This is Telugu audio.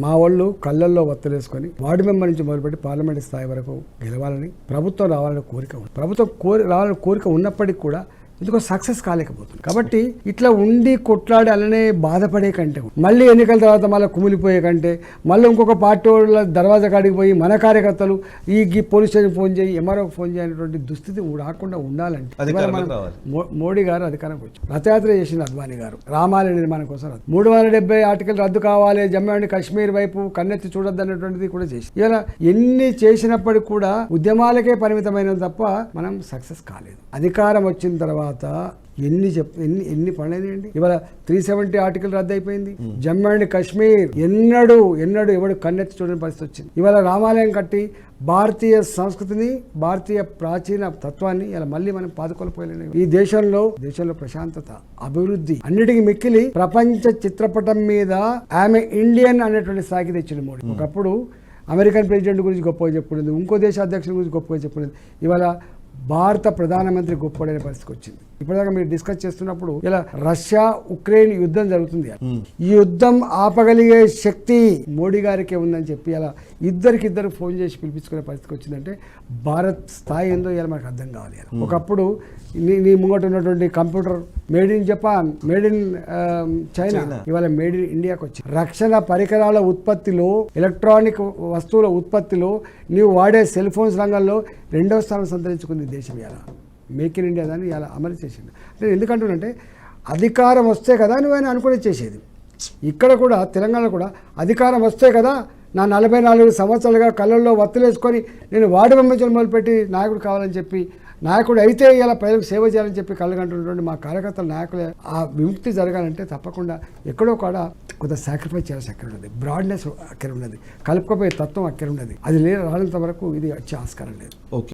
మా వాళ్ళు కళ్ళల్లో వత్తలేసుకొని వార్డు మెంబర్ నుంచి మొదలుపెట్టి పార్లమెంట్ స్థాయి వరకు గెలవాలని, ప్రభుత్వం రావాలని కోరిక ఉంది. ప్రభుత్వం రావాలని కోరిక ఉన్నప్పటికీ కూడా ఎందుకో సక్సెస్ కాలేకపోతుంది. కాబట్టి ఇట్లా ఉండి కొట్లాడి అలానే బాధపడే కంటే, మళ్ళీ ఎన్నికల తర్వాత మళ్ళీ కుమిలిపోయే కంటే, మళ్ళీ ఇంకొక పార్టీ వాళ్ళ దర్వాజా కాడికి పోయి మన కార్యకర్తలు ఈ పోలీస్ స్టేషన్ ఫోన్ చేయి, ఎంఆర్ఓకి ఫోన్ చేయనటువంటి దుస్థితి రాకుండా ఉండాలంటే మోడీ గారు అధికారంకి వచ్చారు. రథయాత్ర చేసింది అద్వానీ గారు రామాలయ నిర్మాణం కోసం. 370 ఆర్టికల్ రద్దు కావాలి, జమ్మూ అండ్ కాశ్మీర్ వైపు కన్నెత్తి చూడొద్దు అనేటువంటిది కూడా చేసి, ఇలా ఎన్ని చేసినప్పటికీ కూడా ఉద్యమాలకే పరిమితమైన తప్ప మనం సక్సెస్ కాలేదు. అధికారం వచ్చిన తర్వాత ఎన్ని పనులైనాయండి. ఇవాళ 370 ఆర్టికల్ రద్దు అయిపోయింది. జమ్మూ అండ్ కాశ్మీర్ ఎన్నడూ ఎవడు కన్నెత్తి చూడని పరిస్థితి వచ్చింది. ఇవాళ రామాలయం కట్టి భారతీయ సంస్కృతిని, భారతీయ ప్రాచీన తత్వాన్ని ఇలా మళ్ళీ మనం పాదుకొల్పోయలేము. ఈ దేశంలో ప్రశాంతత, అభివృద్ధి అన్నిటికీ మిక్కిలి ప్రపంచ చిత్రపటం మీద ఆమె ఇండియన్ అనేటువంటి స్థాయికి తెచ్చింది మోడీ. ఒకప్పుడు అమెరికన్ ప్రెసిడెంట్ గురించి గొప్పగా చెప్పుకునేది, ఇంకో దేశ అధ్యక్షుల గురించి గొప్పగా చెప్పుకునేది. ఇవాళ భారత ప్రధానమంత్రి గొప్పడైన పరిస్థితికి వచ్చింది. ఇప్పటిదాకా మీరు డిస్కస్ చేస్తున్నప్పుడు ఇలా రష్యా ఉక్రెయిన్ యుద్ధం జరుగుతుంది. ఈ యుద్ధం ఆపగలిగే శక్తి మోడీ గారికే ఉందని చెప్పి అలా ఇద్దరికిద్దరు ఫోన్ చేసి పిలిపించుకునే పరిస్థితికి వచ్చిందంటే భారత్ స్థాయి ఏందో ఇలా మనకు అర్థం కావాలి. ఒకప్పుడు నీ ముంగట ఉన్నటువంటి computer made in Japan, made in China, ఇవాళ మేడ్ ఇన్ ఇండియాకి వచ్చింది. రక్షణ పరికరాల ఉత్పత్తిలో, ఎలక్ట్రానిక్ వస్తువుల ఉత్పత్తిలో, నీవు వాడే సెల్ ఫోన్స్ రంగంలో 2వ స్థానం సంతరించుకుంది దేశం. ఇలా మేక్ ఇన్ ఇండియా దాన్ని ఇలా అమలు చేసింది. నేను ఎందుకంటున్నానంటే అధికారం వస్తే కదా నువ్వైనా అనుకునే చేసేది. ఇక్కడ కూడా తెలంగాణ కూడా అధికారం వస్తే కదా నా 44 సంవత్సరాలుగా కళ్ళల్లో వత్తులేసుకొని నేను వార్డు మెంబర్లు మొదలుపెట్టి నాయకుడు కావాలని చెప్పి, నాయకుడు అయితే ఇలా ప్రజలకు సేవ చేయాలని చెప్పి కళ్ళగంటున్నటువంటి మా కార్యకర్తల నాయకులే ఆ విముక్తి జరగాలంటే తప్పకుండా ఎక్కడో కూడా కొంత సాక్రిఫైస్ చేయాల్సి అక్కడ ఉన్నది. బ్రాడ్నెస్ అక్కడ ఉన్నది, కలుపుకపోయే తత్వం అక్కడ ఉన్నది. అది రానంత వరకు ఇది వచ్చే ఆస్కారం లేదు.